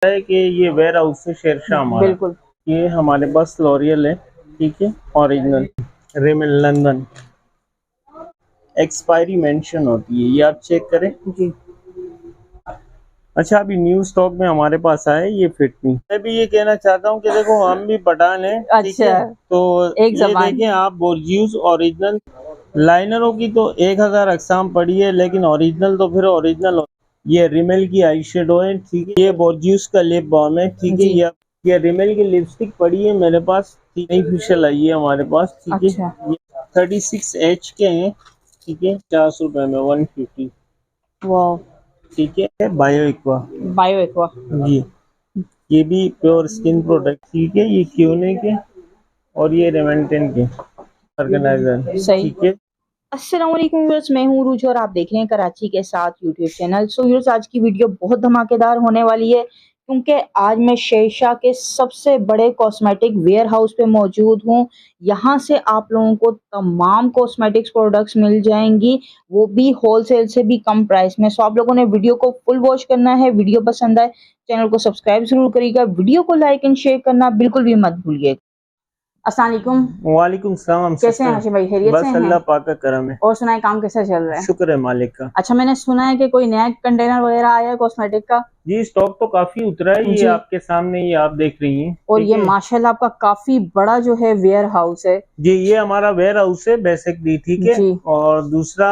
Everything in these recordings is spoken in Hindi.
है कि ये वेयर हाउस से शेरशाह हमारा। बिल्कुल। ये हमारे पास लॉरियल है, ठीक है, ओरिजिनल रिमिल लंदन, एक्सपायरी मेंशन होती है, ये आप चेक करें जी। अच्छा, अभी न्यू स्टॉक में हमारे पास आया ये फिट मी। मैं भी ये कहना चाहता हूँ कि देखो हम भी पठान हैं, ठीक अच्छा, है, तो एक ये जबान। देखें आप बोर्जियस ओरिजिनल लाइनरों की तो 1000 अकसाम पड़ी है, लेकिन ओरिजिनल तो फिर ओरिजिनल। ये रिमेल की आई शेडो है, ठीक है, ये बोर्जियस का लिप बाम है, ठीक है, जी। ये रिमेल की लिपस्टिक पड़ी है मेरे पास, नई फेशियल आई है हमारे पास, ठीक है। अच्छा। ये 36H के हैं, ठीक है, 400 रुपए में 150, वाह। ठीक है, बायो एक्वा बायो एक्वा। जी। ये भी प्योर स्किन प्रोडक्ट, ठीक है, ये क्यूने के और ये रेवेंटेन के ऑर्गेनाइजर, सही। ठीक है। अस्सलाम वालेकुम व्यूअर्स, मैं हूँ रूज और आप देख रहे हैं कराची के साथ यूट्यूब चैनल। सो व्यूअर्स, आज की वीडियो बहुत धमाकेदार होने वाली है क्योंकि आज मैं शेरशाह के सबसे बड़े कॉस्मेटिक वेयर हाउस पे मौजूद हूँ। यहाँ से आप लोगों को तमाम कॉस्मेटिक्स प्रोडक्ट्स मिल जाएंगी, वो भी होलसेल से भी कम प्राइस में। सो आप लोगों ने वीडियो को फुल वॉच करना है। वीडियो पसंद आए चैनल को सब्सक्राइब जरूर करिएगा, वीडियो को लाइक एंड शेयर करना बिल्कुल भी मत भूलिएगा। अस्सलाम वालेकुम। वालेकुम सलाम कैसे हैं सिस्टर, हाशिम भाई, खैरियत से बस हैं? अल्लाह पाक का करम है, और सुनाए, काम कैसा चल रहा है? शुक्र है मालिक का। अच्छा, मैंने सुना है कि कोई नया कंटेनर वगैरह आया है कॉस्मेटिक का। जी स्टॉक तो काफी उतरा है, ये जी। आपके सामने ये आप देख रही हैं, और ठीक ये है। माशाल्लाह आपका काफी बड़ा जो है वेयर हाउस है। जी ये हमारा वेयर हाउस है बेसिकली, ठीक है। जी। और दूसरा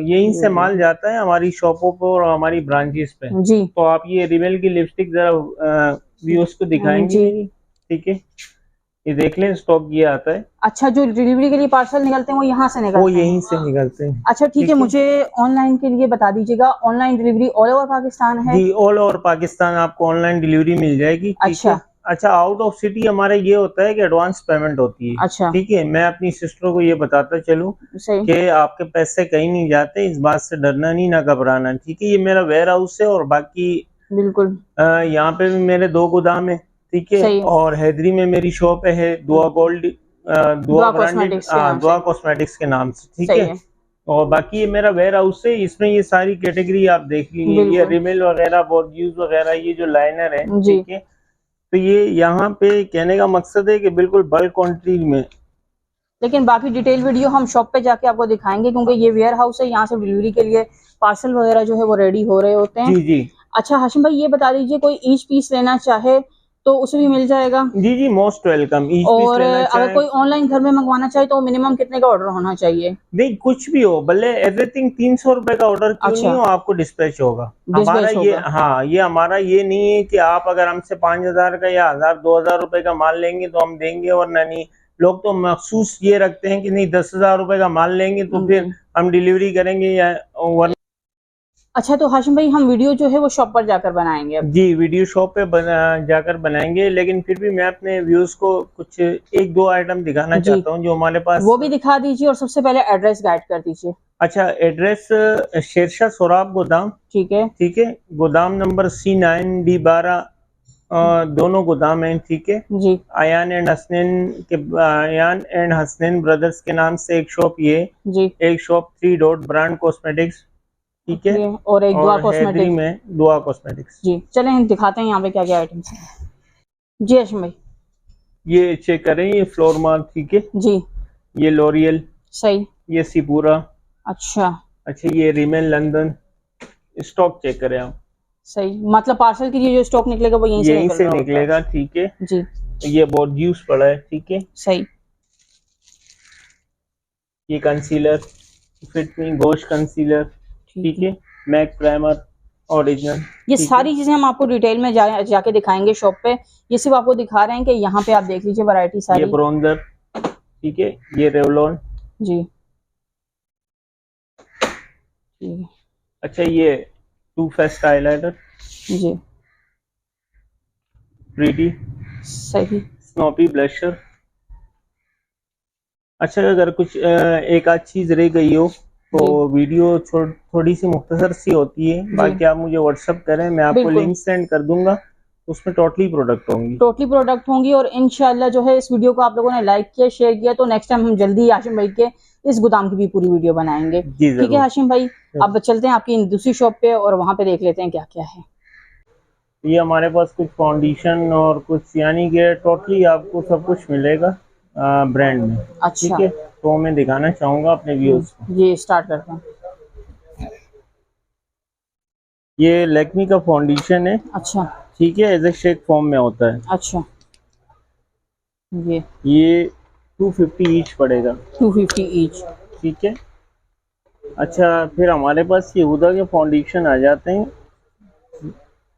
यहीं से माल जाता है हमारी शॉपों पर और हमारी ब्रांचेस पे। जी। तो आप ये रिवेल की लिपस्टिक जरा व्यूअर्स को दिखाएंगी जी। मेरी, ठीक है, ये देख लें स्टॉक ये आता है। अच्छा, जो डिलीवरी के लिए पार्सल निकलते हैं वो यहाँ से वो निकलते हैं? यहीं से निकलते हैं। अच्छा ठीक है, ठीक है मुझे ऑनलाइन के लिए बता दीजिएगा। Online delivery all over Pakistan है? जी, ऑल ओवर पाकिस्तान आपको ऑनलाइन डिलीवरी मिल जाएगी, ठीक अच्छा। है। अच्छा, आउट ऑफ सिटी हमारे ये होता है कि एडवांस पेमेंट होती है, अच्छा। ठीक है। मैं अपनी सिस्टर को ये बताता चलूं सही। कि आपके पैसे कहीं नहीं जाते, इस बात से डरना नहीं, ना घबराना, ठीक है। ये मेरा वेयर हाउस है और बाकी बिल्कुल। यहाँ पे भी मेरे 2 गोदाम है, ठीक है। सही। और हैदरी में मेरी शॉप है दुआ गोल्ड, दुआ दुआ ब्रांडेड, कॉस्मेटिक्स के नाम दुआ से। कॉस्मेटिक्स के नाम से, ठीक सही है। है। और बाकी ये मेरा वेयर हाउस है, इसमें ये सारी कैटेगरी आप देख लीजिए, ये बिल्कुल। रिमेल वगैरह, बोर्ड्यूज वगैरह, ये जो लाइनर है, जी। ठीक है। तो ये यहाँ पे कहने का मकसद है कि बिल्कुल बल्क क्वांटिटी में। लेकिन बाकी डिटेल वीडियो हम शॉप पे जाके आपको दिखाएंगे क्योंकि ये वेयर हाउस है, यहाँ से डिलीवरी के लिए पार्सल वगैरह जो है वो रेडी हो रहे होते हैं। जी जी अच्छा हाशिम भाई, ये बता दीजिए, कोई ईच पीस लेना चाहे तो उसे भी मिल जाएगा? जी जी, मोस्ट वेलकम। ईच पीस और लेना अगर चाहें, कोई ऑनलाइन घर में मंगवाना चाहे तो मिनिमम कितने का ऑर्डर होना चाहिए? नहीं कुछ भी हो, भले एवरीथिंग 300 रुपए का ऑर्डर क्यों नहीं अच्छा। हो, आपको डिस्पैच होगा। हमारा डिस्पैच ये, होगा। हाँ, ये हमारा ये नहीं है कि आप अगर हमसे 5000 का या 1000 2000 रुपए का माल लेंगे तो हम देंगे और नहीं। लोग तो मखसूस ये रखते हैं कि नहीं 10,000 रुपए का माल लेंगे तो फिर जी। हम डिलीवरी करेंगे या अच्छा, तो हाशिम भाई हम वीडियो जो है वो शॉप पर जाकर बनाएंगे अब? जी वीडियो शॉप पे जाकर बनाएंगे, लेकिन फिर भी मैं अपने व्यूज को कुछ 1-2 आइटम दिखाना जी, चाहता हूँ जो हमारे पास। वो भी दिखा दीजिए और सबसे पहले एड्रेस गाइड कर दीजिए। अच्छा, एड्रेस शेरशाह सोराब गोदाम, ठीक है। ठीक है, गोदाम नंबर C9D12, दोनों गोदाम हैं, ठीक है। जी। अयान एंड हसनैन के, अयान एंड हसनैन ब्रदर्स के नाम से एक शॉप ये, जी। एक शॉप 3 डॉट ब्रांड कॉस्मेटिक्स, ठीक है। और एक दुआ और हैदरी कॉस्मेटिक। में दुआ कॉस्मेटिक्स। जी, चलें हम दिखाते हैं यहाँ पे क्या क्या आइटम्स हैं। जी हाशिम भाई। ये चेक करें, ये फ्लोर मार्क, ठीक है, जी। ये लॉरियल, सही। ये सिपूरा, अच्छा। अच्छा ये रिमेल लंदन। स्टॉक चेक करें आप, सही, मतलब पार्सल के लिए जो स्टॉक निकलेगा वो यहीं से यहीं निकल से रहा होता निकलेगा, ठीक है। है। जी। ये बोर्ड्यूस पड़ा है, ठीक है। सही। ये कंसीलर फिट मी गोश्त कंसीलर, ठीक है। मैक प्राइमर ओरिजिनल, ये ठीक सारी है। चीजें हम आपको डिटेल में जाके दिखाएंगे शॉप पे। ये सिर्फ आपको दिखा रहे हैं कि यहाँ पे आप देख लीजिए वैरायटी ये सारी। ब्रोंजर, ठीक है, ये रेवलॉन। जी। ठीक है। अच्छा ये टू फेस्ट हाइलाइटर, जी। प्रीटी, सही। स्नोपी ब्लशर। अच्छा, अगर कुछ एक आध चीज रह गई हो तो वीडियो थोड़ी सी मुख्तसर सी होती है, बाकी आप मुझे व्हाट्सअप करें, मैं आपको बिल्कुल। लिंक सेंड कर दूंगा, उसमें टोटली प्रोडक्ट होंगी। टोटली प्रोडक्ट होंगी और इंशाल्लाह जो है इस वीडियो को आप लोगों ने लाइक किया, शेयर किया, तो नेक्स्ट टाइम हम जल्दी ही हाशिम भाई के इस गोदाम की भी पूरी वीडियो बनाएंगे। जी ठीक है जरूर। हाशिम भाई, अब चलते हैं आपकी दूसरी शॉप पे और वहां पे देख लेते हैं क्या क्या है। ये हमारे पास कुछ फाउंडेशन और कुछ यानी कि टोटली आपको सब कुछ मिलेगा ब्रांड में। अच्छा। ठीक है, तो मैं दिखाना चाहूँगा अपने व्यूअर्स को। ये स्टार्ट करते हैं। ये लैक्मी का फाउंडेशन है। अच्छा। ठीक है, एज ए शेक फॉर्म में होता है। अच्छा। ये 250 ईच पड़ेगा। 250 ईच। ठीक है। अच्छा, फिर हमारे पास ये हुदा के फाउंडेशन आ जाते हैं।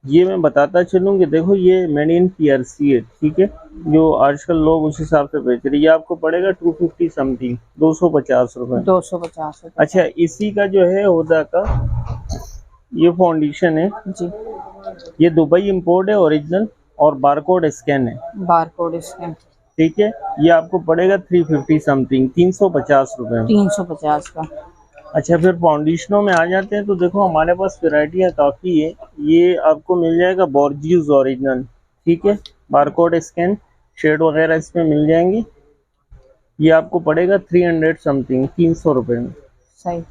ये मैं बताता चलूँ कि देखो ये मेड इन PRC है। ठीक है, जो आजकल लोग उस हिसाब से बेच रहे हैं। ये आपको पड़ेगा 250 समथिंग, 250 रुपये। 250 रुपये। अच्छा, इसी का जो है हुदा का ये फाउंडेशन है जी। ये दुबई इंपोर्ट है ओरिजिनल और बारकोड स्कैन है। Barcode scan. ठीक है, ये आपको पड़ेगा 350 समथिंग, 350 रुपये। 350 का। अच्छा, फिर फाउंडेशनों में आ जाते हैं तो देखो हमारे पास वैरायटियाँ काफ़ी है। ये आपको मिल जाएगा बॉर्जियस ओरिजिनल। ठीक है, बारकोड स्कैन, शेड वगैरह इसमें मिल जाएंगी। ये आपको पड़ेगा 300 समथिंग, 300 रुपये में। सही।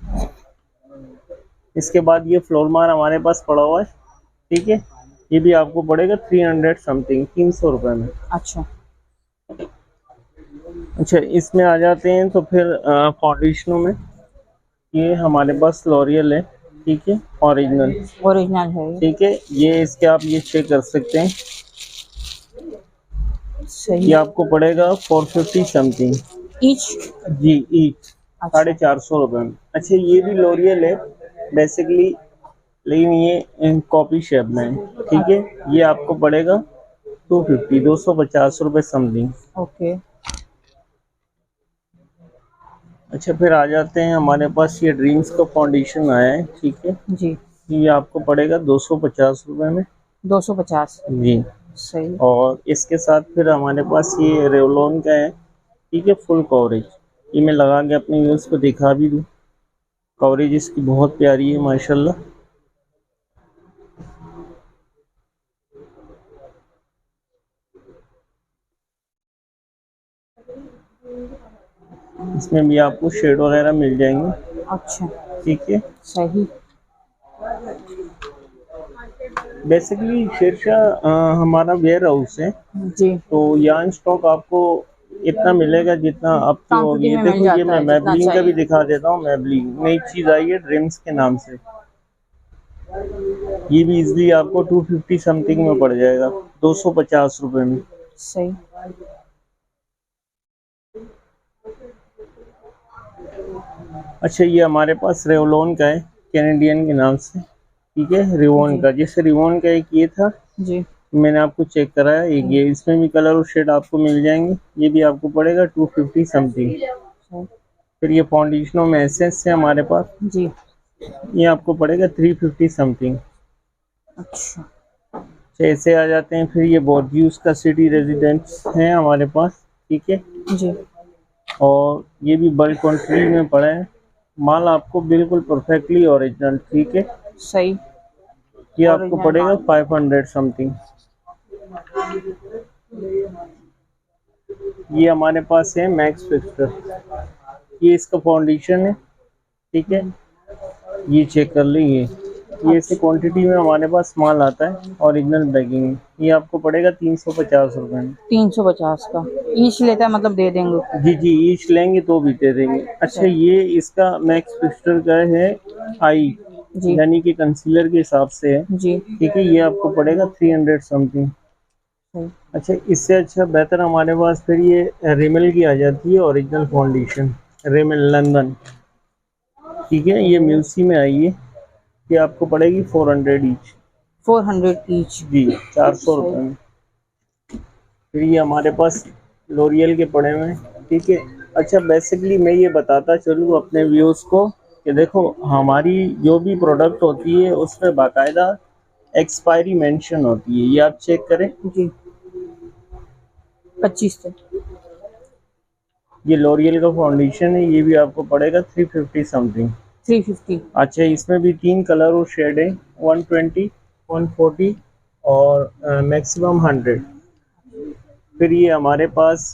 इसके बाद ये फ्लोर मार हमारे पास पड़ा हुआ है। ठीक है, ये भी आपको पड़ेगा 300 समथिंग, 300 रुपये में। अच्छा। अच्छा, इसमें आ जाते हैं तो फिर फाउंडेशनों में ये हमारे पास लॉरियल है। ठीक है, ओरिजिनल। ओरिजिनल है ये। ठीक है, ये इसके आप ये चेक कर सकते हैं। सही। ये आपको पड़ेगा 450 समथिंग ईच। जी, ईच। अच्छा। 450 रुपये में। अच्छा, ये भी लॉरियल है बेसिकली, लेकिन ये कॉपी शेप में है। ठीक है, ये आपको पड़ेगा 250, 250 रुपये समथिंग। ओके। अच्छा, फिर आ जाते हैं हमारे पास ये ड्रीम्स का फाउंडेशन आया है। ठीक है, जी। ये आपको पड़ेगा 250 रुपये में। 250। जी। सही। और इसके साथ फिर हमारे पास ये रेवलॉन का है। ठीक है, फुल कवरेज। ये मैं लगा के अपने व्यूअर्स को दिखा भी दूँ। कवरेज इसकी बहुत प्यारी है माशाल्लाह। इसमें भी आपको शेड वगैरह मिल जाएंगे। अच्छा। ठीक है, सही। बेसिकली शेरशाह हमारा वेयर हाउस है। जी। तो यहाँ स्टॉक आपको इतना मिलेगा जितना आपकी क्वांटिटी होगी। में मिल देखो, ये जाता मैं है जितना मैबलिन का भी चाहिए। दिखा देता हूँ। मैबलिन नई चीज़ आई है ड्रीम्स के नाम से। ये भी इजली आपको 250 समथिंग में पड़ जाएगा, 250 रुपये में। सही। अच्छा, ये हमारे पास रेवलॉन का है, कैनेडियन के नाम से। ठीक है, रिवॉन जी। का, जैसे रिवॉन का एक ये था, जी। मैंने आपको चेक कराया। एक ये, इसमें भी कलर और शेड आपको मिल जाएंगे। ये भी आपको पड़ेगा 250 समथिंग। फिर ये फाउंडेशनों में एसेंस है हमारे पास। जी। ये आपको पड़ेगा 350 समथिंग। अच्छा। ऐसे आ जाते हैं। फिर ये बॉर्जियस का सिटी रेजिडेंट्स है हमारे पास। ठीक है, जी। और ये भी बल्क क्वांटिटी में पड़ा है। माल आपको बिल्कुल परफेक्टली ओरिजिनल। ठीक है, सही। ये आपको ओरिजिनल पड़ेगा माल। 500 समथिंग। ये हमारे पास है मैक्स फिक्सर। ये इसका फाउंडेशन है। ठीक है, ये चेक कर लीजिए। ये ऐसे क्वांटिटी में हमारे पास माल आता है, ओरिजिनल पैकिंग में। ये आपको पड़ेगा 350 रुपये में। 350 का ईच लेता है, मतलब दे देंगे। जी जी, ईच लेंगे तो भी दे देंगे। अच्छा, ये इसका मैक्स फिक्सर का है आई, जी। यानी कि कंसीलर के हिसाब से है। जी। ठीक है, ये आपको पड़ेगा 300 समथिंग। सही। अच्छा, इससे अच्छा बेहतर हमारे पास फिर ये रिमेल की आ जाती है ओरिजिनल फाउंडेशन, रिमेल लंदन। ठीक है, ये म्यूसी में आई है। ये आपको पड़ेगी 400 ईच। 400 ईच। जी, 400 सही। रुपये में। फिर ये हमारे पास लोरियल के पड़े हुए हैं। ठीक है। अच्छा, बेसिकली मैं ये बताता चलूँ अपने व्यूअर्स को कि देखो हमारी जो भी प्रोडक्ट होती है उसमें बाकायदा एक्सपायरी मेंशन होती है। ये आप चेक करें। जी। 25 से। ये लोरियल का फाउंडेशन है। ये भी आपको पड़ेगा 350 समथिंग। 350। अच्छा, इसमें भी 3 कलर और शेड है, 120, 140 और मैक्सिमम 100। फिर ये हमारे पास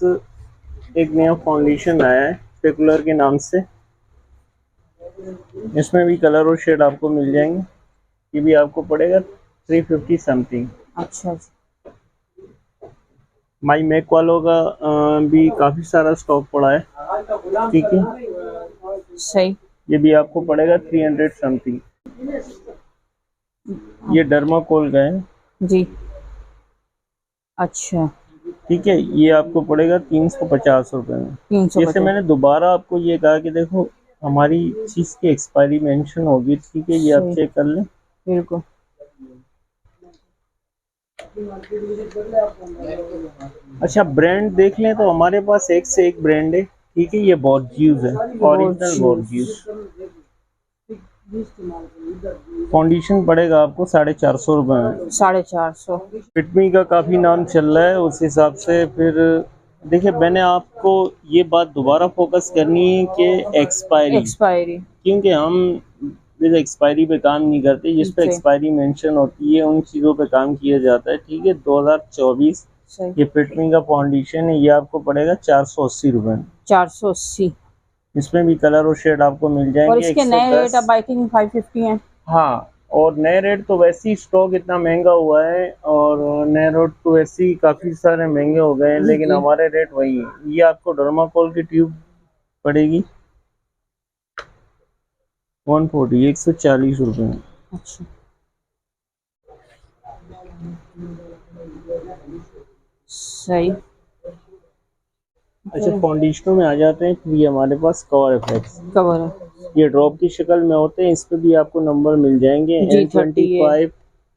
एक नया फाउंडेशन आया है स्पेकुलर के नाम से। इसमें भी कलर और शेड आपको मिल जाएंगे। ये भी आपको पड़ेगा 350 समथिंग। अच्छा जी, माई मैक वालों का भी काफ़ी सारा स्टॉक पड़ा है, ठीक है। सही। ये भी आपको पड़ेगा 300 समथिंग। ये डर्माकोल का है, जी, अच्छा, ठीक है। ये आपको पड़ेगा 350 रुपये में। जैसे 350। मैंने दोबारा आपको ये कहा कि देखो हमारी चीज़ की एक्सपायरी मेंशन होगी, ठीक है, ये आप सही, चेक कर लें। बिल्कुल। अच्छा, ब्रांड देख लें तो हमारे पास एक से एक ब्रांड है, ठीक है। ये बॉर्जियस है, ओरिजिनल बोर्ड बॉर्जियस। फाउंडेशन पड़ेगा आपको 450 रुपये में। 450। फिटमी का काफ़ी नाम चल रहा है, उस हिसाब से फिर देखिए मैंने आपको ये बात दोबारा फोकस करनी है कि एक्सपायरी, एक्सपायरी। क्योंकि हम इस एक्सपायरी पे काम नहीं करते। जिस पे सही, एक्सपायरी मेंशन होती है उन चीज़ों पे काम किया जाता है, ठीक है। 2024 सही। ये फिटमी का फाउंडेशन है, ये आपको पड़ेगा 480 रुपये में। 480। इसमें भी कलर और शेड आपको मिल और जाएंगे इसके नए रेट 110। अब आई थिंक 550 हैं। हाँ, और नए रेट तो वैसे ही स्टॉक इतना महंगा हुआ है, और नए रेट तो वैसे ही काफ़ी सारे महंगे हो गए हैं, लेकिन जी, हमारे रेट वही है। ये आपको डर्माकोल की ट्यूब पड़ेगी 140, 140 रुपये में। अच्छा, सही। अच्छा, फाउंडेशनों में आ जाते हैं, फिर ये हमारे पास कवर इफेक्ट्स, कवर है। ये ड्रॉप की शक्ल में होते हैं। इस पे भी आपको नंबर मिल जाएंगे G30 ये। N25,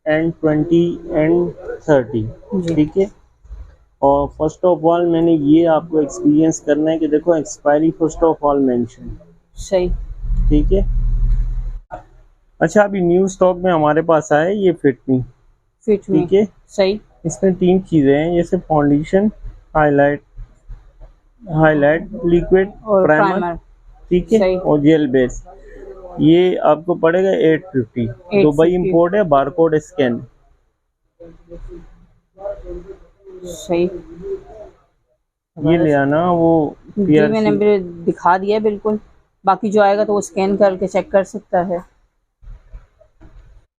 N20, N30, जी, ठीक है। और फर्स्ट ऑफ ऑल मैंने ये आपको एक्सपीरियंस करना है कि देखो expiry first of all mention, सही। ठीक है। अच्छा, अभी न्यू स्टॉक में हमारे पास आया है ये फिटमी, फिट में। ठीक है। सही। इसमें 3 चीज़ें हैं, जैसे फाउंडेशन, हाईलाइट, लिक्विड और प्राइमर, प्राइमर। ठीक है, सही। और जेल बेस। ये आपको पड़ेगा 850। दुबई 850। इंपोर्ट है, बारकोड स्कैन। सही। ये ले जबरदस्त। आना वो जी, मैंने पीआरसी। भी दिखा दिया बिल्कुल। बाकी जो आएगा तो वो स्कैन करके चेक कर सकता है।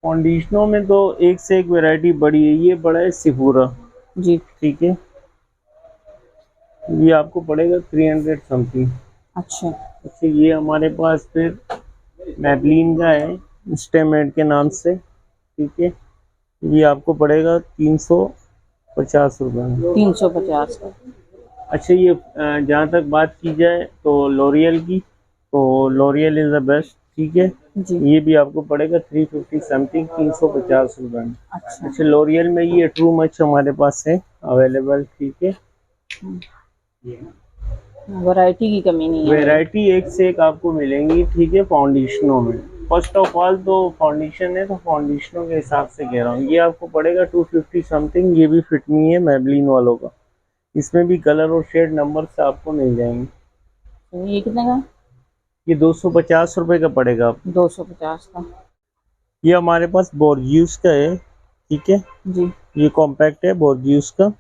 फाउंडेशनों में तो एक से एक वैरायटी बड़ी है। ये बड़ा है सिफूरा, जी, ठीक है। ये आपको पड़ेगा 300 समथिंग। अच्छा। अच्छा, ये हमारे पास फिर मैबलिन का है स्टेमेड के नाम से, ठीक है। ये आपको पड़ेगा 350 रुपये में। 350 का। अच्छा, ये जहाँ तक बात की जाए तो लॉरियल की, तो लॉरियल इज़ द बेस्ट, ठीक है। जी, ये भी आपको पड़ेगा 350 समथिंग, 350 रुपये में। अच्छा। अच्छा, लॉरियल में ये ट्रू मच हमारे पास है अवेलेबल, ठीक है। वैरायटी की कमी नहीं है भाई। वैरायटी एक से एक आपको मिलेंगी, ठीक है। फाउंडेशनों में फर्स्ट ऑफ ऑल तो फाउंडेशन है, तो फाउंडेशनों के हिसाब से कह रहा हूँ। ये आपको पड़ेगा 250 समथिंग। ये भी फिटमी है मैबलिन वालों का। इसमें भी कलर और शेड नंबर से आपको मिल जाएंगे। तो ये कितने का? ये 250 रुपये का पड़ेगा आपको। 250 का। ये हमारे पास बोर्जियस का है, ठीक है। जी, ये कॉम्पैक्ट है बोर्जियस का।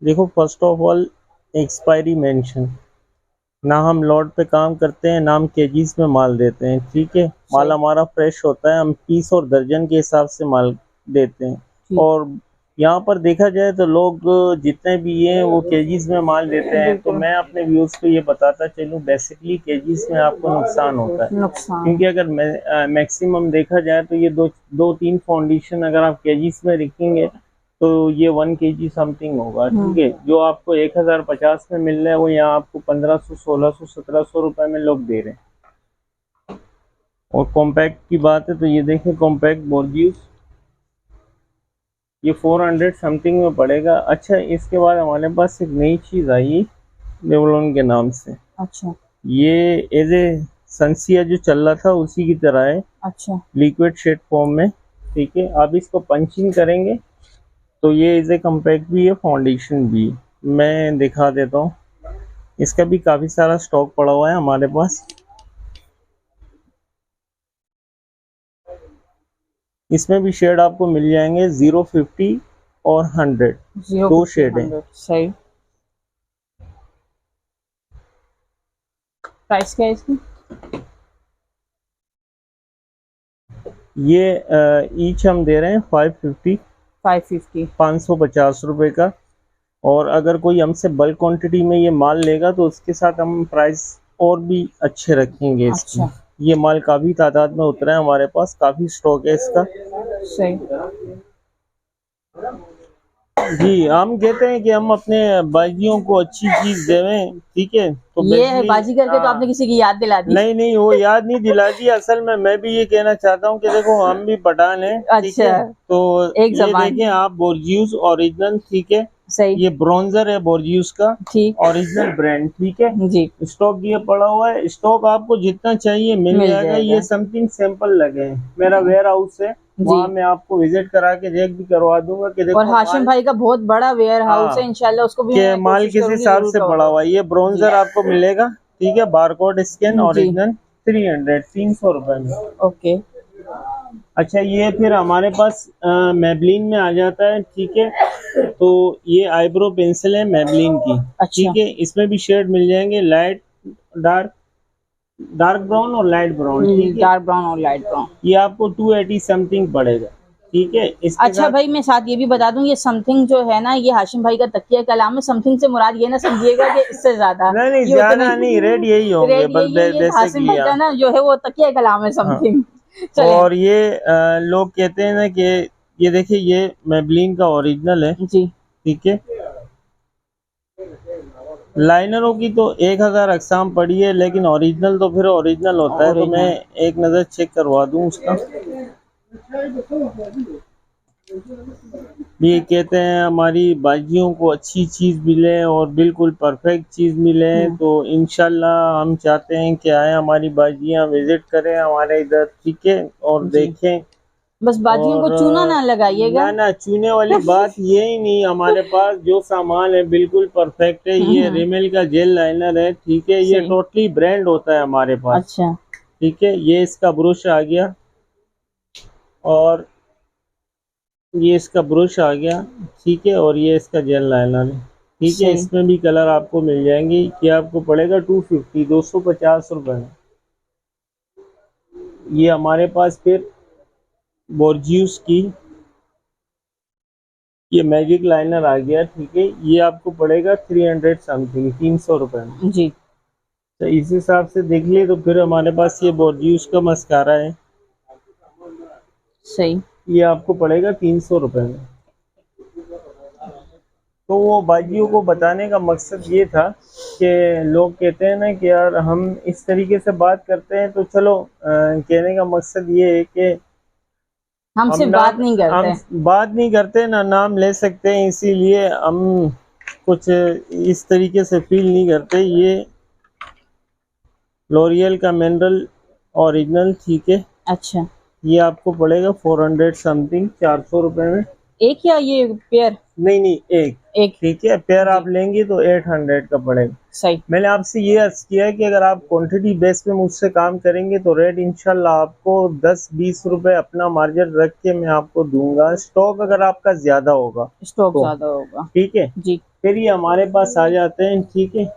देखो first of all expiry mention, ना हम लॉट पे काम करते हैं, ना हम केजीज में माल देते हैं, ठीक है। माल सही। हमारा फ्रेश होता है, हम पीस और दर्जन के हिसाब से माल देते हैं। ठीक। और यहाँ पर देखा जाए तो लोग जितने भी हैं वो केजीज में माल देते हैं। तो बिल्कुल। मैं अपने व्यूअर्स को ये बताता चलूँ, बेसिकली केजीज में आपको नुकसान होता है, नुकसान। क्योंकि अगर मैक्सिमम देखा जाए तो ये दो तीन फाउंडेशन अगर आप केजीज में रखेंगे तो ये 1 kg समथिंग होगा, ठीक है। जो आपको 1050 में मिल रहा है वो यहाँ आपको 1500, 1600, 1700 रुपये में लोग दे रहे हैं। और कॉम्पैक्ट की बात है तो ये देखें कॉम्पैक्ट बोर्जियस, ये 400 समथिंग में पड़ेगा। अच्छा, इसके बाद हमारे पास एक नई चीज़ आई लेवलॉन के नाम से। अच्छा, ये एज ए सनसिया जो चल रहा था उसी की तरह है, अच्छा। लिक्विड शेड फॉर्म में, ठीक है। आप इसको पंचिंग करेंगे तो ये इज ए कम्पैक्ट भी है, फाउंडेशन भी है। मैं दिखा देता हूँ, इसका भी काफ़ी सारा स्टॉक पड़ा हुआ है हमारे पास। इसमें भी शेड आपको मिल जाएंगे 050 और 100, 2 050, शेड हैं। 100। सही। प्राइस क्या है इसकी? ये ईच हम दे रहे हैं 550। 550 550 रुपए का। और अगर कोई हमसे बल्क क्वांटिटी में ये माल लेगा तो उसके साथ हम प्राइस और भी अच्छे रखेंगे इसके। अच्छा ये माल काफ़ी तादाद में उतरा है हमारे पास, काफ़ी स्टॉक है इसका। सही। जी, हम कहते हैं कि हम अपने बाजियों को अच्छी चीज देवें, ठीक है। तो ये है बाजी करके तो आपने किसी की याद दिला दी। नहीं नहीं, वो याद नहीं दिला दी। असल में मैं भी ये कहना चाहता हूँ कि देखो हम भी पठान हैं, ठीक है। अच्छा तो एक ये जबान देखें आप, बोर्जियूस ओरिजिनल, ठीक है। सही ये ब्रॉन्जर है बोर्जियूस का, ठीक ओरिजिनल ब्रांड, ठीक है। जी स्टॉक ये पड़ा हुआ है, स्टॉक आपको जितना चाहिए मिल जाएगा। ये समथिंग सैंपल लगे हैं, मेरा वेयर हाउस है, वहाँ मैं आपको विजिट करा के चेक भी करवा दूंगा कि देखो। और हाशिम भाई का बहुत बड़ा वेयर हाउस है, इंशाल्लाह उसको भी मैं माल किस हिसाब से पड़ा हुआ है। ये ब्रॉन्जर आपको मिलेगा, ठीक है, बारकोड स्कैन ओरिजिनल, 300 रुपए में। ओके अच्छा, ये फिर हमारे पास मेबलिन में आ जाता है, ठीक है। तो ये आईब्रो पेंसिल है मेबलिन की, ठीक है। इसमें भी शेड मिल जाएंगे, लाइट, डार्क, डार्क ब्राउन और लाइट ब्राउन, ठीक है। डार्क ब्राउन और लाइट ब्राउन। ये आपको 280 समथिंग पड़ेगा, ठीक है। अच्छा भाई, मैं साथ ये भी बता दूं, ये समथिंग जो है ना, ये हाशिम भाई का तकिया कलाम है। समथिंग से मुराद ये ना समझिएगा कि इससे ज्यादा नहीं, ज्यादा नहीं, रेट यही होंगे, बस हाशिम भाई का ना जो है वो तकिया कलाम है समथिंग। और ये लोग कहते हैं ना कि ये देखिए, ये मेबलिन का ओरिजिनल है जी, ठीक है। लाइनरों की तो 1000 अकसाम पड़ी है, लेकिन ओरिजिनल तो फिर ओरिजिनल होता है। तो मैं एक नज़र चेक करवा दूं उसका। ये कहते हैं हमारी बाजियों को अच्छी चीज़ मिले और बिल्कुल परफेक्ट चीज़ मिले, तो इंशाल्लाह हम चाहते हैं कि आए हमारी बाजियां विजिट करें हमारे इधर, ठीक है, और देखें। बस बाजियों को चूना ना लगाइएगा। ना, चूने वाली बात ये ही नहीं, हमारे पास जो सामान है बिल्कुल परफेक्ट है। ये रिमेल का जेल लाइनर है, ठीक है। ये टोटली ब्रांड होता है हमारे पास, अच्छा ठीक है। ये इसका ब्रश आ गया, और ये इसका ब्रश आ गया, ठीक है। और ये इसका जेल लाइनर है, ठीक है। इसमें भी कलर आपको मिल जाएंगे। ये आपको पड़ेगा 250 रुपए में। ये हमारे पास फिर बोर्जियस की ये मैजिक लाइनर आ गया, ठीक है। ये आपको पड़ेगा 300 समथिंग, 300 रुपए में जी। तो इस हिसाब से देख लिए। तो फिर हमारे पास ये बोर्जियस का मस्कारा है, सही। ये आपको पड़ेगा 300 रुपए में। तो वो बाजियों को बताने का मकसद ये था कि लोग कहते हैं ना कि यार हम इस तरीके से बात करते हैं, तो चलो कहने का मकसद ये है कि हम सिर्फ बात नहीं करते, हम बात नहीं करते ना नाम ले सकते हैं, इसीलिए हम कुछ इस तरीके से फील नहीं करते। ये लॉरियल का मिनरल ओरिजिनल, ठीक है। अच्छा, ये आपको पड़ेगा 400 समथिंग, 400 रुपए में। एक या ये पेयर? नहीं, एक, ठीक है। पेयर आप लेंगे तो 800 का पड़ेगा। सही। मैंने आपसे ये अर्ज किया है कि अगर आप क्वांटिटी बेस पे मुझसे काम करेंगे तो रेट इंशाल्लाह आपको 10-20 रुपए अपना मार्जिन रख के मैं आपको दूंगा। स्टॉक अगर आपका ज्यादा होगा, ज्यादा होगा, ठीक है जी। फिर ये हमारे पास आ जाते हैं, ठीक है।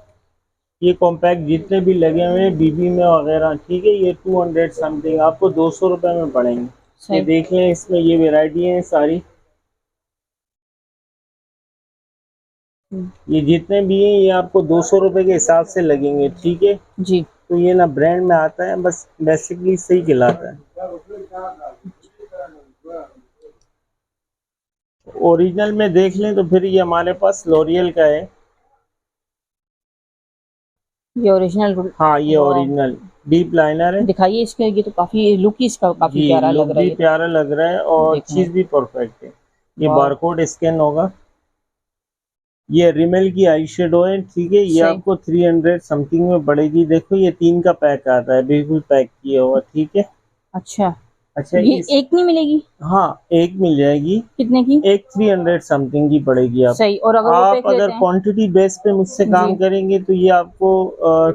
ये कॉम्पैक्ट जितने भी लगे हुए हैं बीबी में वगैरह, ठीक है। ये 200 समथिंग आपको 200 रुपए में पड़ेंगे। ये देख लें, इसमें ये वेराइटी है सारी, ये जितने भी हैं ये आपको 200 रुपए के हिसाब से लगेंगे, ठीक है जी। तो ये ना ब्रांड में आता है, बस बेसिकली सही कहलाता है। ओरिजिनल में देख लें तो फिर ये हमारे पास लॉरियल का है। ये ओरिजिनल? हाँ, ये ओरिजिनल डीप लाइनर है। दिखाइए इसका, ये तो काफी लुक इसका काफी प्यारा लग रहा है। प्यारा लग रहा है और चीज भी परफेक्ट है। ये बारकोड स्कैन होगा। ये रिमेल की आई शेडो है, ठीक है। ये आपको 300 समथिंग में पड़ेगी। देखो ये 3 का पैक आता है, बिल्कुल पैक किया हुआ, ठीक है। अच्छा, ये एक नहीं मिलेगी? हाँ, एक मिल जाएगी। कितने की? एक 300 समथिंग की पड़ेगी आप। सही। और अगर आप अगर क्वांटिटी बेस पे मुझसे काम करेंगे तो ये आपको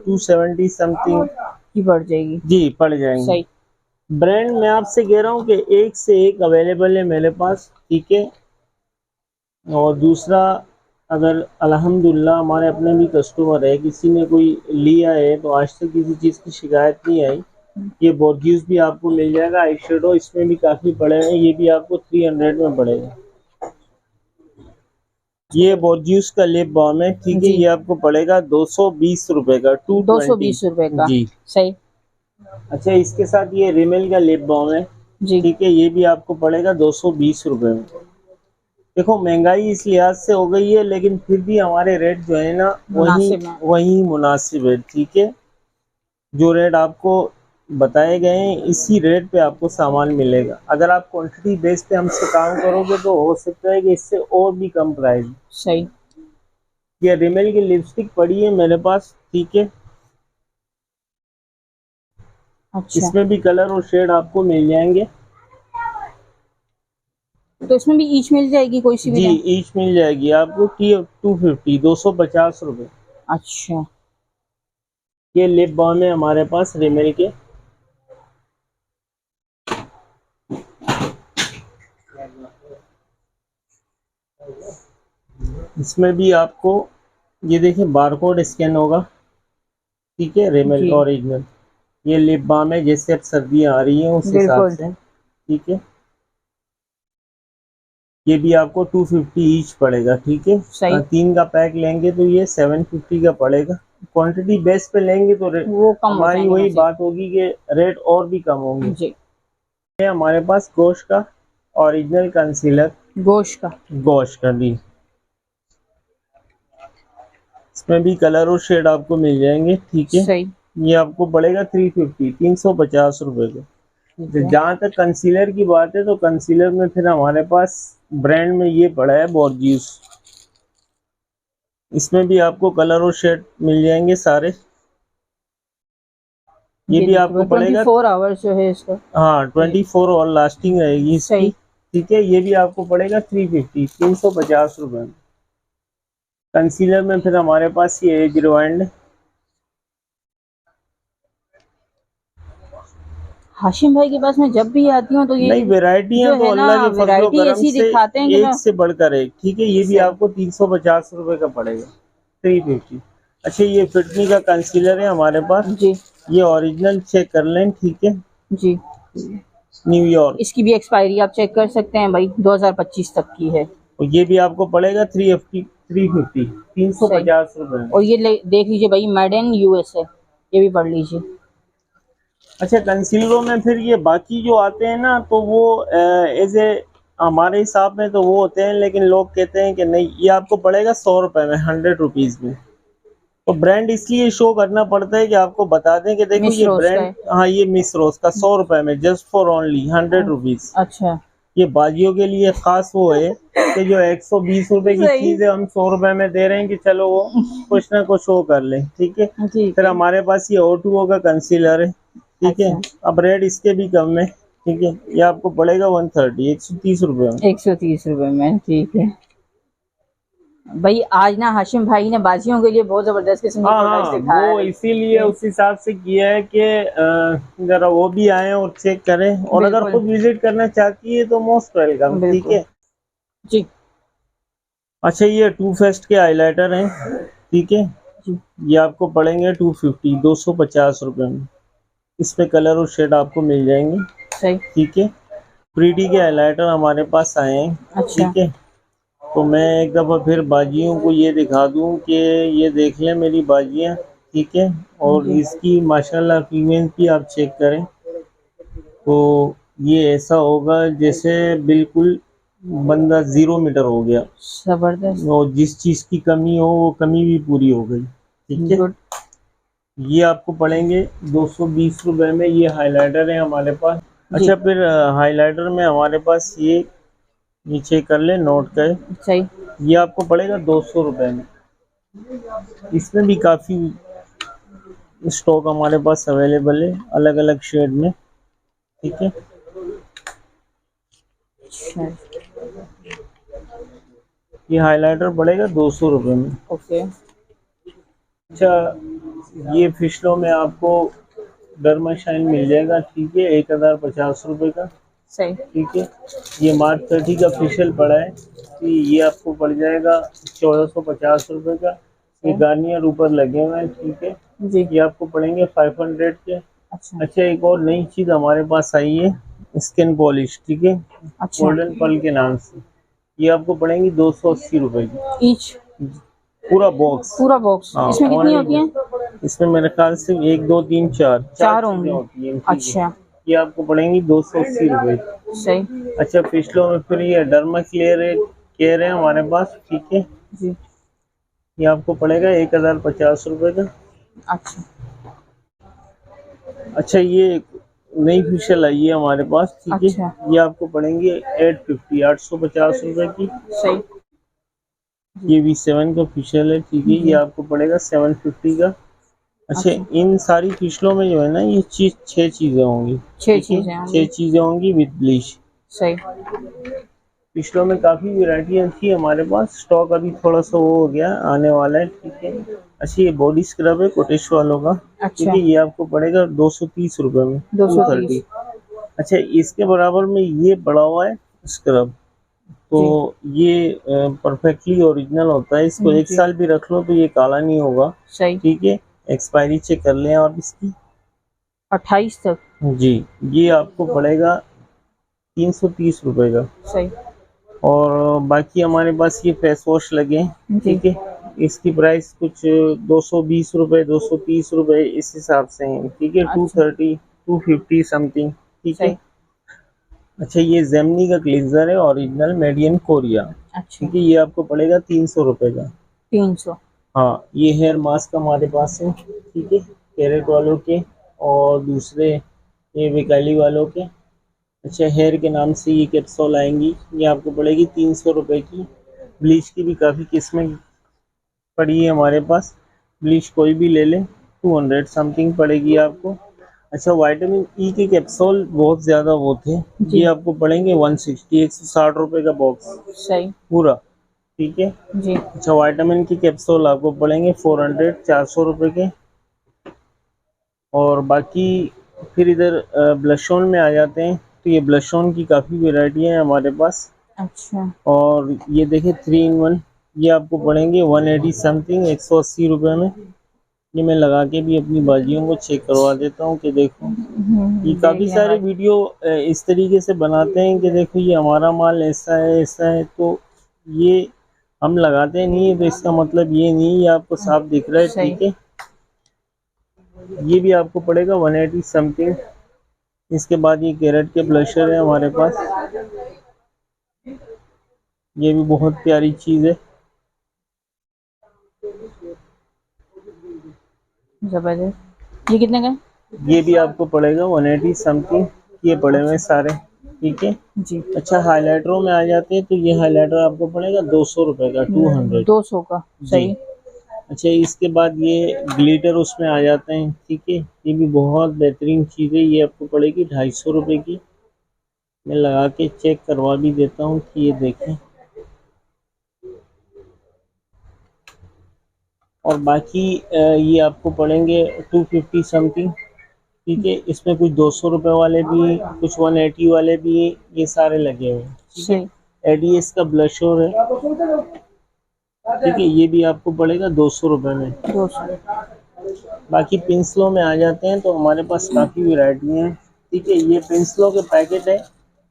270 समथिंग की पड़ जाएगी। जी, पड़ जाएंगे। सही। ब्रांड मैं आपसे कह रहा हूँ कि एक से एक अवेलेबल है मेरे पास, ठीक है। और दूसरा, अगर अल्हम्दुलिल्लाह हमारे अपने भी कस्टमर है, किसी ने कोई लिया है तो आज तक किसी चीज़ की शिकायत नहीं आई। ये बोर्जियस भी आपको मिल जाएगा, आई शेडो इसमें भी काफ़ी पड़े हैं। ये भी आपको 300 में पड़ेगा। ये बोर्जियस का लिप बाम है, ठीक है। जी। ये आपको पड़ेगा 220 रुपए का, 220 रुपए का। जी। सही। अच्छा, इसके साथ ये रिमेल का लिप बाम है, जी। ठीक है। ये भी आपको पड़ेगा 220 रुपए में। देखो महंगाई इस लिहाज से हो गई है, लेकिन फिर भी हमारे रेट जो है ना वही मुनासिब है। वही मुनासिब है, ठीक है। जो रेट आपको बताए गए हैं इसी रेट पे आपको सामान मिलेगा। अगर आप क्वांटिटी बेस पे हमसे काम करोगे तो हो सकता है कि इससे और भी कम प्राइस। सही। ये रिमेल की लिपस्टिक पड़ी है मेरे पास, ठीक है। अच्छा, इसमें भी कलर और शेड आपको मिल जाएंगे। तो इसमें भी ईच मिल जाएगी कोई सी भी जी, लें? ईच मिल जाएगी आपको टी 250, 250 रुपये। अच्छा। ये लिप बाम है हमारे पास रिमेल के। इसमें भी आपको ये देखिए बारकोड स्कैन होगा, ठीक है। रिमेल जी। ओरिजिनल ये लिप बाम है, जैसे अब सर्दियाँ आ रही हैं उस हिसाब बिल्कुल। से, ठीक है। ये भी आपको 250 ईच पड़ेगा, ठीक है। सही। 3 का पैक लेंगे तो ये 750 का पड़ेगा। क्वांटिटी बेस पे लेंगे तो वो कम हो हमारी जाएंगे वही मुझे। बात होगी कि रेट और भी कम होंगे। जी। ये हमारे पास गोश का ओरिजिनल कंसीलर, गोश्त का। गोश का भी। इसमें भी कलर और शेड आपको मिल जाएंगे, ठीक है। सही। ये आपको पड़ेगा 350, 350 रुपए का। ठीक है। जहाँ तक कंसीलर की बात है तो कंसीलर में फिर हमारे पास ब्रांड में ये पड़ा है बोर्जियस। इसमें भी आपको कलर और शेड मिल जाएंगे सारे। ये ये भी देखिए आपको भाई, पड़ेगा, 24 आवर्स जो है इसका। हाँ 24 और लास्टिंग रहेगी इसकी, सही। ठीक है। ये भी आपको पड़ेगा 350, 350 रुपए में। कंसीलर में फिर हमारे पास ये एज रिवाइंड। हाशिम भाई के पास मैं जब भी आती हूँ तो ये नहीं, वैरायटियां जो तो है ना अल्लाह के फजलो वैरायटी करम ऐसी से दिखाते हैं कि एक मैं। से बढ़कर एक, ठीक है। ये भी सही। आपको 350 रुपए का पड़ेगा, 350। अच्छा, ये फिटमी का कंसीलर है हमारे पास। जी। ये ओरिजिनल चेक कर लें, ठीक है। जी। न्यूयॉर्क। इसकी भी एक्सपायरी आप चेक कर सकते हैं भाई, 2025 तक की है। और ये भी आपको पड़ेगा 350, 350, तीन सौ सही। पचास रुपए में। और ये देख लीजिए भाई, मेड इन यूएस है, ये भी पढ़ लीजिए। अच्छा, कंसीलरों में फिर ये बाकी जो आते हैं ना तो वो एज ए हमारे हिसाब में तो वो होते हैं, लेकिन लोग कहते हैं कि नहीं, ये आपको पड़ेगा 100 रुपए में, 100 रुपीज में। तो ब्रांड इसलिए शो करना पड़ता है कि आपको बता दें कि देखो मिस ये रोज का ब्रांड, है। हाँ ये मिस रोज का 100 रुपए में, जस्ट फॉर ओनली 100 रुपीज। अच्छा। ये बाजियों के लिए खास वो है कि जो 120 रुपए की सही। चीज है हम 100 रुपए में दे रहे हैं कि चलो वो कुछ ना कुछ वो कर लें, ठीक है। ठीक फिर है। हमारे पास ये O2O का कंसीलर है, ठीक है। अच्छा। अब रेट इसके भी कम है, ठीक है। ये आपको पड़ेगा 130, 130 रुपए में। 130 रुपए में, ठीक है। भाई आज ना हाशिम भाई ने बाजियों के लिए बहुत जबरदस्त किस्म के हाँ प्रोडक्ट्स हाँ, दिखाया वो है। इसीलिए उस हिसाब से किया है कि जरा वो भी आए और चेक करें, और अगर बिल्कुल। खुद विजिट करना चाहती है तो मोस्ट वेलकम, ठीक बिल्कुल। है। जी। अच्छा, ये टू फेस्ट के हाइलाइटर हैं, ठीक है। जी। ये आपको पड़ेंगे 250, 250 रुपए में। इसमें कलर और शेड आपको मिल जाएंगे, सही। ठीक है। प्रीटी के हाइलाइटर हमारे पास आए हैं, अच्छा। ठीक है। तो मैं एक दफ़ा फिर बाजियों को ये दिखा दूं कि ये देख लें मेरी बाजियाँ, ठीक है। और जी। इसकी माशाल्लाह फीमेल की आप चेक करें तो ये ऐसा होगा जैसे बिल्कुल बंदा 0 मीटर हो गया, जबरदस्त। और जिस चीज़ की कमी हो वो कमी भी पूरी हो गई, ठीक है। गुड। ये आपको पड़ेंगे 220 रुपए में। ये हाइलाइटर है हमारे पास। जी। अच्छा, फिर हाइलाइटर में हमारे पास ये नीचे कर ले नोट का है। सही। ये आपको पड़ेगा 200 रुपए में। इसमें भी काफ़ी स्टॉक हमारे पास अवेलेबल है, अलग अलग शेड में, ठीक है। अच्छा। ये हाइलाइटर पड़ेगा 200 रुपए में। ओके। अच्छा, ये फिशलो में आपको डर्मा शाइन मिल जाएगा, ठीक है, 1050 रुपए का, सही। ठीक है। ये मार्क 30 का फेशियल पड़ा है, कि ये आपको पड़ जाएगा 1450 रुपए का। ये सही। गार्नियर ऊपर लगे हुए हैं, ठीक है। जी। ये आपको पड़ेंगे 500 के। अच्छा। अच्छा, एक और नई चीज़ हमारे पास आई है, स्किन पॉलिश, ठीक है, अच्छा। गोल्डन पल के नाम से। ये आपको पड़ेंगी 280 रुपए की ईच, पूरा बॉक्स। पूरा बॉक्स। हाँ, इसमें कितनी होती है? इसमें मेरे ख्याल से 1 2 3 4 चार चीजें होंगी। होती हैं। अच्छा, ये आपको पड़ेंगी 280 रुपए। सही। अच्छा, पिछलों में फिर ये डर्मा क्लियर केयर है हमारे पास, ठीक है। जी, ये आपको पड़ेगा 1050 रुपए का। अच्छा, अच्छा, ये नई फिशल आई है हमारे पास, ठीक है। अच्छा, ये आपको पड़ेंगे 850 रुपए की। सही। ये V7 का फिशल है, ठीक है। ये जी, आपको पड़ेगा 750 का। अच्छा, अच्छा, इन सारी फिशलों में जो है ना, ये 6 चीजें होंगी, 6 ठीक है। चीजें 6 होंगी। चीजें होंगी विद ब्लीच। सही। पिछलों में काफी वैरायटी थी हमारे पास, स्टॉक अभी थोड़ा सा वो हो गया, आने वाला है, ठीक है। अच्छा, ये बॉडी स्क्रब है कोटेश वालों का, ठीक अच्छा, है। ये आपको पड़ेगा 230 रुपए में, 230। 230। अच्छा, इसके बराबर में ये पड़ा हुआ है स्क्रब, तो जी, ये परफेक्टली ओरिजिनल होता है। इसको 1 जी, साल भी रख लो तो ये काला नहीं होगा, सही। ठीक है। एक्सपायरी चेक कर लें आप इसकी। 28 तक। जी, ये आपको पड़ेगा 330 रुपए का। सही। और बाकी हमारे पास ये फेस वॉश लगे हैं, जी, ठीक है। इसकी प्राइस कुछ 220 रुपए 230 रुपए इस हिसाब से है, ठीक है। अच्छा, 230 250 समथिंग, ठीक है। सही। अच्छा, ये जेमनी का क्लींजर है ओरिजिनल मेड इन कोरिया, अच्छा, ठीक है। ये आपको पड़ेगा 300 रुपए का। 300। हाँ, ये हेयर मास्क हमारे पास है, ठीक है। कैरेट वालों के और दूसरे ये विकाली वालों के। अच्छा, हेयर के नाम से ये कैप्सूल आएंगी, ये आपको पड़ेगी 300 रुपए की। ब्लीच की भी काफ़ी किस्में पड़ी है हमारे पास, ब्लीच कोई भी ले लें, 200 समथिंग पड़ेगी आपको। अच्छा, विटामिन ई के कैप्सूल बहुत ज़्यादा वो थे, ये जी, आपको पड़ेंगे 160 160 रुपए का बॉक्स सही। पूरा, ठीक है। जी, अच्छा, विटामिन की कैप्सूल आपको पड़ेंगे 400 400 रुपए के। और बाकी फिर इधर ब्लश ऑन में आ जाते हैं, तो ये ब्लश ऑन की काफ़ी वेराइटी है हमारे पास। अच्छा, और ये देखिए 3 in 1, ये आपको पड़ेंगे 180 समथिंग, 180 रुपए में। ये मैं लगा के भी अपनी बाजियों को चेक करवा देता हूँ कि देखो, ये देख काफ़ी लें सारे भाई। वीडियो इस तरीके से बनाते हैं कि देखो ये हमारा माल ऐसा है, तो ये हम लगाते नहीं है, तो इसका मतलब ये नहीं, ये आपको साफ दिख रहा है, सही। ठीक है। ये भी आपको पड़ेगा 180 समथिंग। इसके बाद ये कैरेट के ब्लशर है हमारे पास, ये भी बहुत प्यारी चीज़ है। जबरदस्त। ये कितने का है? ये भी आपको पड़ेगा 180 समथिंग। ये पड़े हुए हैं सारे, ठीक है। जी, अच्छा, हाइलाइटरों में आ जाते हैं, तो ये हाइलाइटर आपको पड़ेगा 200 रुपए का, 200। 200 का। जी। सही। अच्छा, इसके बाद ये ग्लिटर उसमें आ जाते हैं, ठीक है। ये भी बहुत बेहतरीन चीज़ है, ये आपको पड़ेगी 250 रुपए की। मैं लगा के चेक करवा भी देता हूँ कि ये देखें। और बाकी ये आपको पड़ेंगे 250 समथिंग, ठीक है। इसमें कुछ 200 रुपए वाले भी, कुछ 180 वाले भी, ये सारे लगे हुए हैं, ठीक है। सही। एडीएस का ब्लशर है, ठीक है। ये भी आपको पड़ेगा 200 रुपए में। 200। बाकी पेंसिलों में आ जाते हैं, तो हमारे पास काफ़ी वैरायटी हैं, ठीक है। ये पेंसिलों के पैकेट है,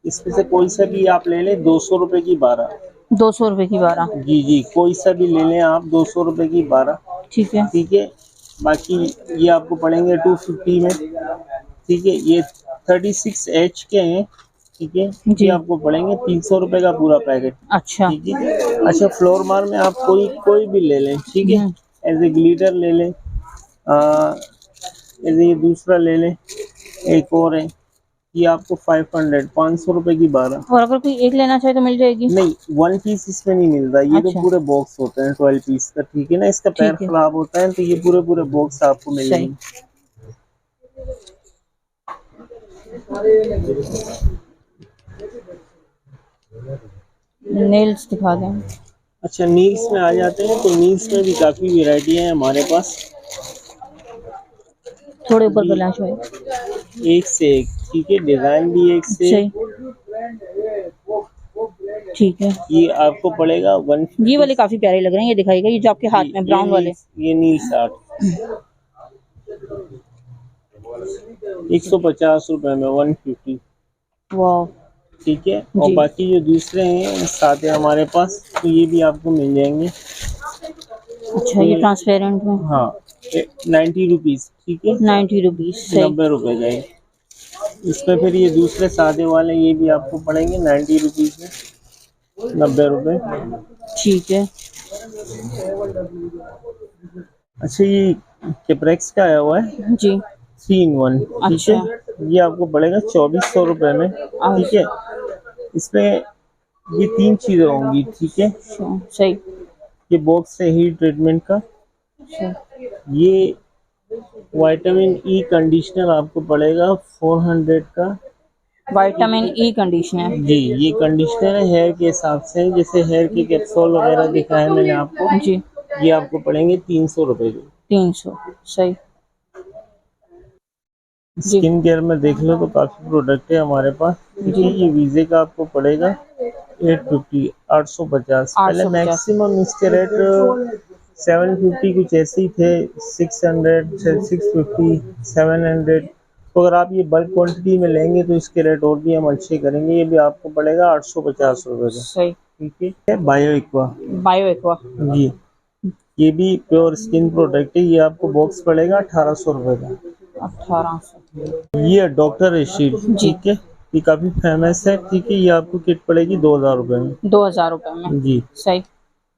इसमें से कोई सा भी आप ले लें, 200 रुपए की 12। 200 रुपए की 12। जी जी, कोई सा भी ले लें आप, 200 रुपए की 12, ठीक है। ठीक है। बाकी ये आपको पड़ेंगे 250 में, ठीक है। ये 36H के हैं, ठीक है। ये जी, आपको पड़ेंगे 300 रुपए का पूरा पैकेट, अच्छा। ठीक है। अच्छा, फ्लोर मार में आप कोई भी ले लें, ठीक है। हम्म। एज ए ग्लिटर ले लें, एज ए दूसरा ले लें, एक और है, ये आपको 500 रुपए की 12। और अगर कोई एक लेना चाहे तो मिल जाएगी? नहीं, 1 पीस इसमें नहीं मिलता, ये तो अच्छा, पूरे बॉक्स होते हैं 12 पीस का, ठीक है ना। इसका पैर ठीक है। खराब होता है, तो ये पूरे बॉक्स आपको सही। मिलेंगे। नेल्स दिखा दें। अच्छा, नील्स में आ जाते हैं, तो नील्स में भी काफ़ी वैरायटी है हमारे पास। थोड़े ऊपर ये कर लेना चाहिए। एक से एक, ठीक है। डिज़ाइन भी एक से एक। सही। ठीक है। ये आपको पड़ेगा ये 150। वाले काफी प्यारे लग रहे हैं, ये दिखाएगा, ये जो आपके हाथ जी, में ब्राउन वाले। ये नील्स आर्ट 150 रुपए में 150। वाह, ठीक है। और जी। बाकी जो दूसरे हैं सादे हमारे पास, तो ये भी आपको मिल जाएंगे। अच्छा, ये ट्रांसपेरेंट में हाँ 90 रुपीज़, ठीक है, 90 रुपीज। सही। 90 रुपए का है। इस पे फिर ये दूसरे सादे वाले ये भी आपको पड़ेंगे 90 रुपीज़ में, 90 रुपए। ठीक है। अच्छा ये कैप्रेक्स का आया हुआ है जी। 3 in 1, ठीक है। अच्छा। ये आपको पड़ेगा 2400 रुपये में, ठीक है। इसमें ये 3 चीज़ें होंगी, ठीक है। अच्छा, सही। ये बॉक्स है हीट ट्रीटमेंट का। अच्छा। ये विटामिन ई कंडीशनर आपको पड़ेगा 400 का। Vitamin E conditioner. जी, ये कंडीशनर है हेयर के हिसाब से, जैसे हेयर के कैप्सूल वगैरह दिखाया मैंने आपको। जी। ये आपको पड़ेंगे 300 रुपये के। 300। सही। जी। स्किन केयर में देख लो तो काफ़ी प्रोडक्ट है हमारे पास, ठीक जी। है। ये वीजे का आपको पड़ेगा 850, 850। पहले 850। मैक्सिमम इसके रेट 750 कुछ ऐसे ही थे, 600, 650, 700। तो अगर आप ये बल्क क्वांटिटी में लेंगे तो इसके रेट और भी हम अच्छे करेंगे। ये भी आपको पड़ेगा 850 रुपये का, सही। ठीक है। Bio aqua, bio aqua. जी, ये भी प्योर स्किन प्रोडक्ट है। ये आपको बॉक्स पड़ेगा 1800 रुपये का। 1800। ये डॉक्टर एशिड, जी। ठीक है, ये काफ़ी फेमस है, ठीक है। ये आपको किट पड़ेगी 2000 रुपये में, 2000 रुपए में। जी। सही।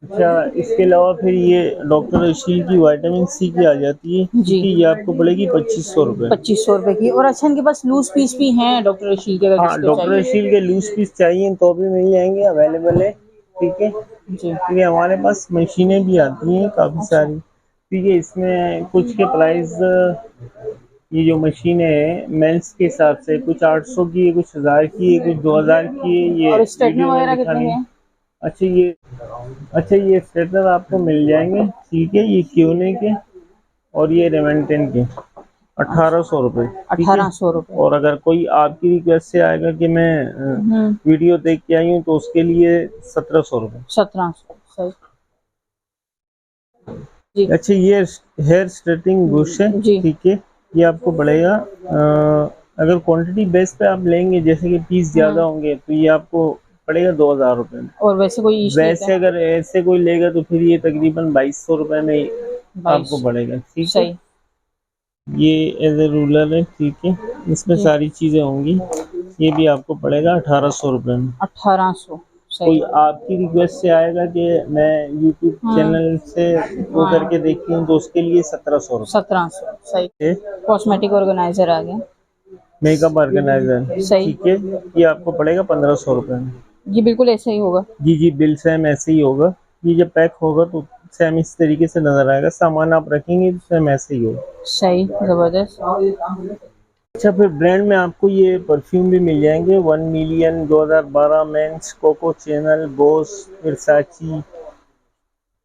अच्छा, इसके अलावा फिर ये डॉक्टर एशिड की विटामिन सी की आ जाती है, जी। ठीक है। ये आपको पड़ेगी 2500 रुपये। 2500 रुपए की। और अच्छा, इनके पास लूज पीस भी हैं डॉक्टर शील के, अगर हाँ, किसी को डॉक्टर चाहिए। एशिड के लूज पीस चाहिए तो भी मिल जाएंगे, अवेलेबल है, ठीक है। जी। ये हमारे पास मशीनें भी आती हैं काफ़ी अच्छा। सारी, ठीक है। इसमें कुछ के प्राइस, ये जो मशीनें हैं मेंस के हिसाब से, कुछ 800 की है, कुछ 1000 की है, कुछ 2000 की है। ये और स्ट्रेटनर वीडियो में वगैरह कितने दिखानी के है। हैं? अच्छा ये स्ट्रेटनर आपको मिल जाएंगे, ठीक है। ये क्यूने के और ये रेवेंटेन के 1800 रुपये, ठीक है। 1800 रुपए। और अगर कोई आपकी रिक्वेस्ट से आएगा कि मैं वीडियो देख के आई हूँ तो उसके लिए 1700 रुपये। 1700। सही। जी। अच्छा ये हेयर स्ट्रेटिंग ब्रश है, जी। ठीक है। ये आपको पड़ेगा अगर क्वांटिटी बेस पे आप लेंगे, जैसे कि पीस ज़्यादा होंगे, तो ये आपको पड़ेगा 2000 रुपये में। और वैसे कोई ईच लेता वैसे है? अगर ऐसे कोई लेगा तो फिर ये तकरीबन 2200 रुपये में आपको 22। पड़ेगा, ठीक है। सही। ये एज ए रूलर है, ठीक है। इसमें जी। सारी चीज़ें होंगी। ये भी आपको पड़ेगा 1800 रुपये में। 1800। कोई सही। आपकी रिक्वेस्ट से आएगा कि मैं यूट्यूब चैनल से वो करके देखती हूँ तो उसके लिए 1700 रुपये। 1700। सही। कॉस्मेटिक ऑर्गेनाइजर आ गया। मेकअप ऑर्गेनाइजर, सही। ठीक है। ये आपको पड़ेगा 1500 रुपये में। ये बिल्कुल ऐसा ही होगा। जी जी, बिल सेम ऐसे ही होगा। ये जब पैक होगा तो सेम इस तरीके से नजर आएगा, सामान आप रखेंगे तो सेम ऐसे ही होगा। सही। जबरदस्त। अच्छा, फिर ब्रांड में आपको ये परफ्यूम भी मिल जाएंगे 1 million, 2012 men's, Coco Chanel, Boss, Versace,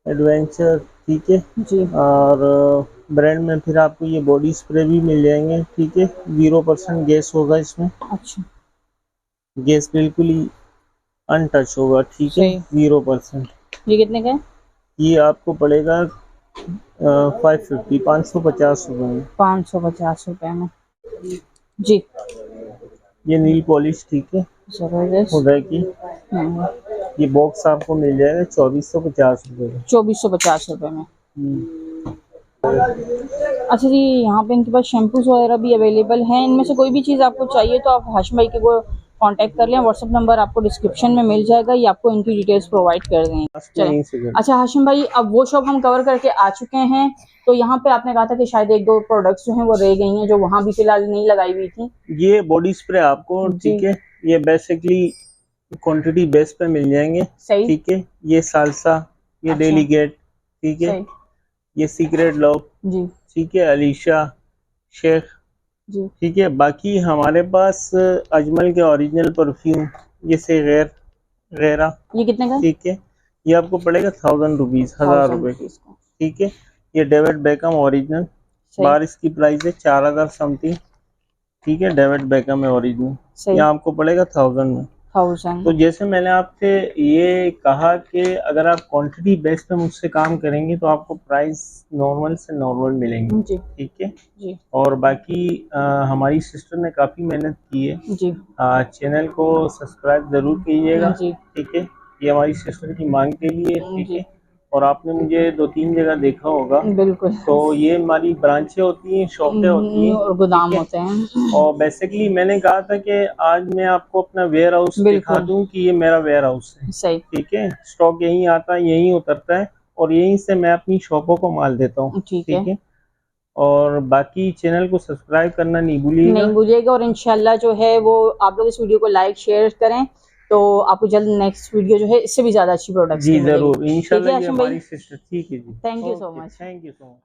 adventure, ठीक है। जी। और ब्रांड में फिर आपको ये बॉडी स्प्रे भी मिल जाएंगे, ठीक है। 0% गैस होगा इसमें, अच्छा। गैस बिल्कुल ही अनटच होगा, ठीक है, सही। 0%। ये कितने का है? ये आपको पड़ेगा 550, 550 रुपये में। 550 रुपए में। जी। ये नील पॉलिश, ठीक है, जबरदस्त। हुडा की। हम्म, ये बॉक्स आपको मिल जाएगा 2450 रुपये का। 2450 रुपए में। हम्म। अच्छा जी, यहाँ पे इनके पास शैम्पूज वगैरह भी अवेलेबल हैं। इनमें से कोई भी चीज़ आपको चाहिए तो आप हाशिम भाई के को कांटेक्ट कर लें। व्हाट्सअप नंबर आपको डिस्क्रिप्शन में मिल जाएगा, ये आपको इनकी डिटेल्स प्रोवाइड कर देंगे। चलें। अच्छा हाशिम भाई, अब वो शॉप हम कवर करके आ चुके हैं। तो यहाँ पे आपने कहा था कि शायद 1-2 प्रोडक्ट्स जो हैं वो रह गई हैं, जो वहाँ भी फिलहाल नहीं लगाई हुई थी। ये बॉडी स्प्रे आपको, ठीक है, ये बेसिकली क्वांटिटी बेस पे मिल जाएंगे, सही। ठीक है। ये सालसा, ये अच्छा। डेलीगेट, ठीक है। सही। ये सीक्रेट लव, जी। ठीक है, अलीशा, शेख, जी। ठीक है। बाकी हमारे पास अजमल के ओरिजिनल परफ्यूम, जैसे गैरा, ये कितने का? ठीक है। ये आपको पड़ेगा 1000 रुपीज़, 1000 रुपये, 1000 रुपीज का। ठीक है। ये डेविड बेकम ओरिजिनल, बाहर इसकी प्राइस है 4000 समथिंग, ठीक है। डेविड बेकम है ओरिजिनल, ये सही। आपको पड़ेगा 1000 में। 1000। तो जैसे मैंने आपसे ये कहा कि अगर आप क्वांटिटी बेस पे मुझसे काम करेंगे तो आपको प्राइस नॉर्मल से नॉर्मल मिलेंगे, जी ठीक है। जी और बाकी हमारी सिस्टर ने काफ़ी मेहनत की है, जी चैनल को सब्सक्राइब ज़रूर कीजिएगा, जी ठीक है। ये हमारी सिस्टर की मांग के लिए, ठीक जी है। और आपने मुझे 2-3 जगह देखा होगा, बिल्कुल। तो ये हमारी ब्रांचें होती हैं, शॉपें होती हैं, और ठीक गोदाम है। होते हैं। और बेसिकली मैंने कहा था कि आज मैं आपको अपना वेयर हाउस दिखा बिल्कुल दूं कि ये मेरा वेयर हाउस है, सही। ठीक है। स्टॉक यहीं आता है, यहीं उतरता है और यहीं से मैं अपनी शॉपों को माल देता हूँ, ठीक ठीक है, है। और बाकी चैनल को सब्सक्राइब करना नहीं नहीं भूलिएगा। भूलिएगा। और इंशाल्लाह जो है वो आप लोग इस वीडियो को लाइक शेयर करें तो आपको जल्द नेक्स्ट वीडियो जो है इससे भी ज़्यादा अच्छी प्रोडक्ट्स जी की मिलेगी। ज़रूर, ठीक इंशाल्लाह है ये आशिम भाई, हमारी सिस्टर, ठीक है जी। Thank you so okay, much. Thank you so much.